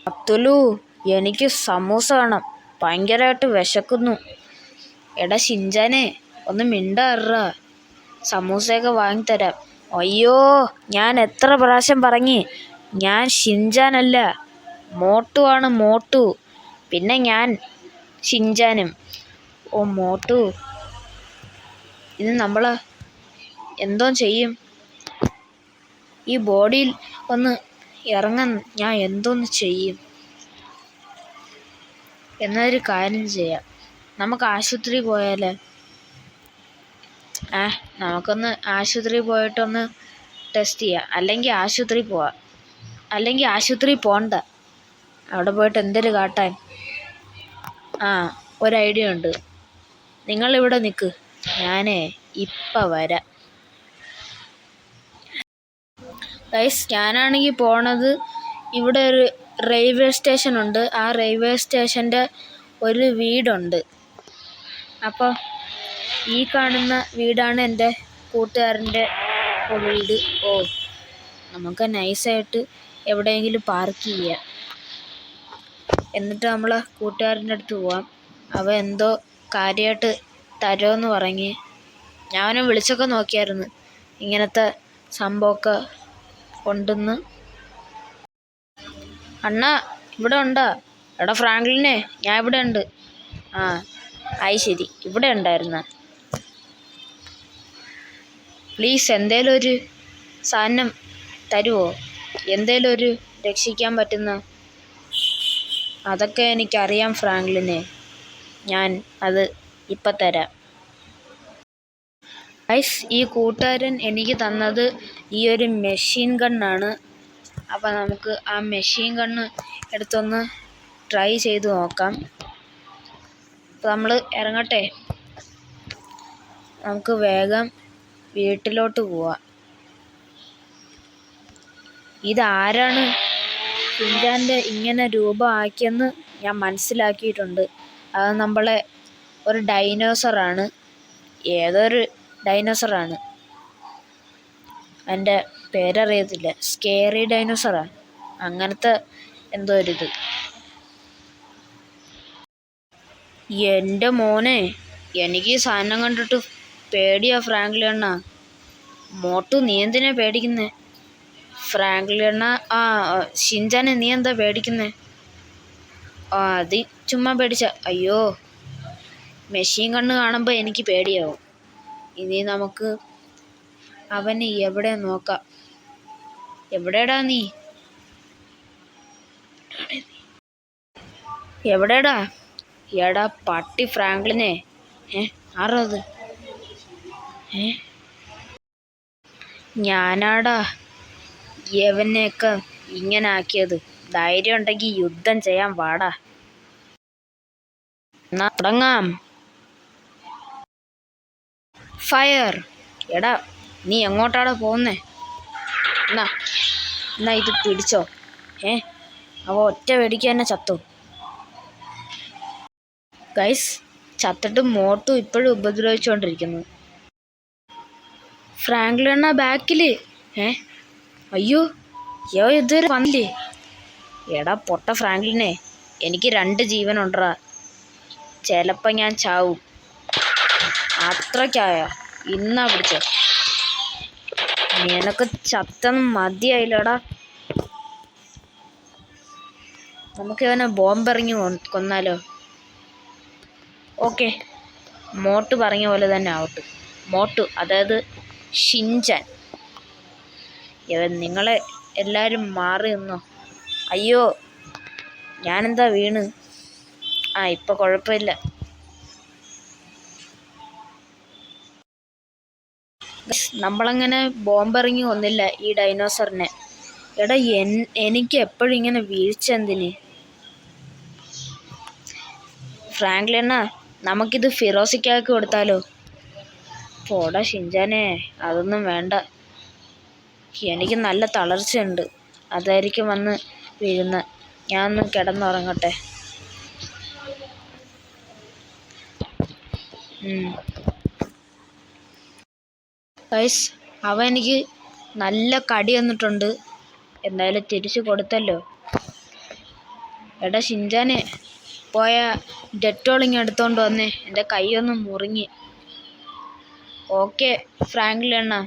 അബ്ദുലു, എനിക്ക് സമൂസ വേണം. ഭയങ്കരമായിട്ട് വിശക്കുന്നു. എടാ ഷിൻചാനെ, ഒന്ന് മിണ്ടാറാ. സമൂസയൊക്കെ വാങ്ങിത്തരാം. അയ്യോ, ഞാൻ എത്ര പ്രാവശ്യം പറഞ്ഞ്, ഞാൻ ഷിൻചാനല്ല, മോട്ടു ആണ്, മോട്ടു. പിന്നെ ഞാൻ ഷിൻചാനും. ഓ മോട്ടു, ഇത് നമ്മൾ എന്തോ ചെയ്യും? ഈ ബോഡിയിൽ ഒന്ന് ഇറങ്ങാൻ ഞാൻ എന്തോന്ന് ചെയ്യും? എന്നൊരു കാര്യം ചെയ്യാം, നമുക്ക് ആശുപത്രി പോയാലേ? നമുക്കൊന്ന് ആശുപത്രി പോയിട്ടൊന്ന് ടെസ്റ്റ് ചെയ്യാം. അല്ലെങ്കിൽ ആശുപത്രി പോവാം. അല്ലെങ്കിൽ ആശുപത്രി പോണ്ട, അവിടെ പോയിട്ട് എന്തൊരു കാട്ടാൻ. ഒരു ഐഡിയ ഉണ്ട്. നിങ്ങളിവിടെ നിൽക്ക്, ഞാനേ ഇപ്പം വരാം. ഗൈസ്, ഞാനാണെങ്കിൽ പോണത് ഇവിടെ ഒരു റെയിൽവേ സ്റ്റേഷൻ ഉണ്ട്. ആ റെയിൽവേ സ്റ്റേഷൻ്റെ ഒരു വീടുണ്ട്. അപ്പോൾ ഈ കാണുന്ന വീടാണ് എൻ്റെ കൂട്ടുകാരൻ്റെ വീട്. നമുക്ക് നൈസായിട്ട് എവിടെയെങ്കിലും പാർക്ക് ചെയ്യാം. എന്നിട്ട് നമ്മളെ കൂട്ടുകാരൻ്റെ അടുത്ത് പോവാം. അവ എന്തോ കാര്യമായിട്ട് തരുമെന്ന് പറഞ്ഞ് ഞാൻ അവനെ വിളിച്ചൊക്കെ നോക്കിയായിരുന്നു, ഇങ്ങനത്തെ സംഭവമൊക്കെ ഉണ്ടെന്ന്. അണ്ണാ, ഇവിടെ ഉണ്ടോ? എടാ ഫ്രാങ്ക്ലിനെ, ഞാൻ ഇവിടെ ഉണ്ട്. ആയി ശരി, ഇവിടെ ഉണ്ടായിരുന്ന. പ്ലീസ് എന്തേലും ഒരു സാധനം തരുമോ? എന്തേലും ഒരു രക്ഷിക്കാൻ പറ്റുന്ന. അതൊക്കെ എനിക്കറിയാം ഫ്രാങ്ക്ലിനെ, ഞാൻ അത് ഇപ്പം തരാം. ഗൈസ്, ഈ കൂട്ടുകാരൻ എനിക്ക് തന്നത് ഈ ഒരു മെഷീൻ ഗണ്ണാണ്. അപ്പം നമുക്ക് ആ മെഷീൻ ഗണ്ണ് എടുത്തൊന്ന് ട്രൈ ചെയ്ത് നോക്കാം. അപ്പം നമ്മൾ ഇറങ്ങട്ടെ, നമുക്ക് വേഗം വീട്ടിലോട്ട് പോവാം. ഇതാരാണ് ഷിൻചാൻ്റെ ഇങ്ങനെ രൂപമാക്കിയെന്ന് ഞാൻ മനസ്സിലാക്കിയിട്ടുണ്ട്. അത് നമ്മളെ ഒരു ഡൈനോസറാണ്, ഏതൊരു ഡൈനോസറാണ്, എൻ്റെ പേരറിയത്തില്ല. സ്കേറി ഡൈനോസറാണ്, അങ്ങനത്തെ എന്തോ ഒരിത്. എൻ്റെ മോനെ, എനിക്ക് ഈ സാധനം കണ്ടിട്ട് പേടിയാ ഫ്രാങ്ക്ലി അണ്ണ. മോട്ടു, നീ എന്തിനാ പേടിക്കുന്നേ? ഫ്രാങ്ക്ലി അണ്ണ, ഷിൻചാനെ നീ എന്താ പേടിക്കുന്നേ? അത് ചുമ്മാ പേടിച്ച. അയ്യോ, മെഷീൻ കണ്ണ് കാണുമ്പോൾ എനിക്ക് പേടിയാവും. ഇനി നമുക്ക് അവന് എവിടെ നോക്കാം. എവിടെടാ നീ? എവിടെടാ? എടാ പട്ടി ഫ്രാങ്ക്ലിനെ. ആരാ അത്? ഞാനാടാ യവനെയൊക്കെ ഇങ്ങനെ ആക്കിയത്. ധൈര്യം ഉണ്ടെങ്കിൽ യുദ്ധം ചെയ്യാൻ വാടാ. എന്നാ തുടങ്ങാം. ഫയർ. എടാ നീ എങ്ങോട്ടാടാ പോകുന്നേ? എന്നാ ഇത് പിടിച്ചോ. അവ ഒറ്റ വെടിക്ക് തന്നെ ചത്തു. ഗൈസ്, ചത്തിട്ട് മോട്ടു ഇപ്പോഴും ഉപദ്രവിച്ചുകൊണ്ടിരിക്കുന്നു. ഫ്രാങ്ക്ലി അണ്ണ ബാക്കില്. അയ്യോ, ഇതുവരെ വന്നില്ലേ? എടാ പൊട്ട ഫ്രാങ്ക്ലിനെ, എനിക്ക് 2 ജീവനുണ്ടറാ. ചിലപ്പോൾ ഞാൻ ചാവും. അത്രയ്ക്കായ ഇന്നാ പിടിച്ചോ. നിനക്ക് ചത്തൊന്നും മതിയായില്ലടാ. നമുക്ക് ഇവനെ ബോംബെറിഞ്ഞ് കൊന്നാലോ? ഓക്കെ, മോട്ടു പറഞ്ഞ പോലെ തന്നെ ആവട്ടെ. മോട്ടു, അതായത് ഷിൻചാൻ, നിങ്ങളെ എല്ലാവരും മാറി നിന്നോ. അയ്യോ, ഞാനെന്താ വീണ്? ഇപ്പം കുഴപ്പമില്ല. നമ്മളങ്ങനെ ബോംബെറിഞ്ഞ് കൊന്നില്ല ഈ ഡൈനോസറിനെ. എടാ എനിക്ക് എപ്പോഴും ഇങ്ങനെ വീഴ്ച എന്തിന്? ഫ്രാങ്ക്ലി അണ്ണ, നമുക്കിത് ഫിറോസിക്കാക്ക് കൊടുത്താലോ? പോടാ ഷിൻചാനെ, അതൊന്നും വേണ്ട. എനിക്ക് നല്ല തളർച്ചയുണ്ട്, അതായിരിക്കും വന്ന് വീഴുന്ന. ഞാൻ ഒന്ന് കിടന്നുറങ്ങട്ടെ. ഗൈസ്, അവ എനിക്ക് നല്ല കടി തന്നിട്ടുണ്ട്. എന്തായാലും തിരിച്ചു കൊടുത്തല്ലോ. എടാ ഷിൻചാനെ പോയ ഡെറ്റോളിങ് എടുത്തോണ്ട് വന്നേ, എൻ്റെ കൈയൊന്ന് മുറിഞ്ഞ്. ഓക്കെ ഫ്രാങ്ക്ലിൻ അണ്ണാ.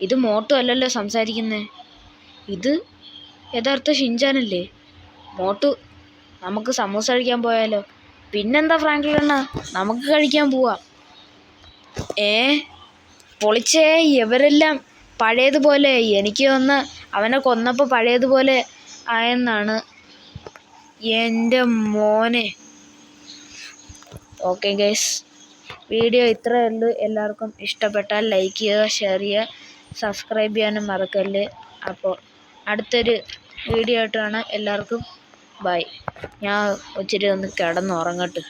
ഇത് മോട്ടു അല്ലല്ലോ സംസാരിക്കുന്നേ, ഇത് യഥാർത്ഥ ഷിൻചാനല്ലേ? മോട്ടു, നമുക്ക് സമൂസ കഴിക്കാൻ പോയാലോ? പിന്നെന്താ ഫ്രാങ്ക്ലിൻ അണ്ണാ, നമുക്ക് കഴിക്കാൻ പോവാം. പൊളിച്ചേ, ഇവരെല്ലാം പഴയതുപോലെ. എനിക്ക് ഒന്ന് അവനെ കൊന്നപ്പോൾ പഴയതുപോലെ ആയെന്നാണ്. എൻ്റെ മോനെ. ഓക്കെ ഗൈസ്, വീഡിയോ ഇത്രയേ ഉള്ളൂ. എല്ലാവർക്കും ഇഷ്ടപ്പെട്ടാൽ ലൈക്ക് ചെയ്യുക, ഷെയർ ചെയ്യുക, സബ്സ്ക്രൈബ് ചെയ്യാനും മറക്കല്ലേ. അപ്പോൾ അടുത്തൊരു വീഡിയോ ആയിട്ട് കാണാം. എല്ലാവർക്കും ബൈ. ഞാൻ ഇച്ചിരി ഒന്ന് കിടന്നുറങ്ങട്ടെ.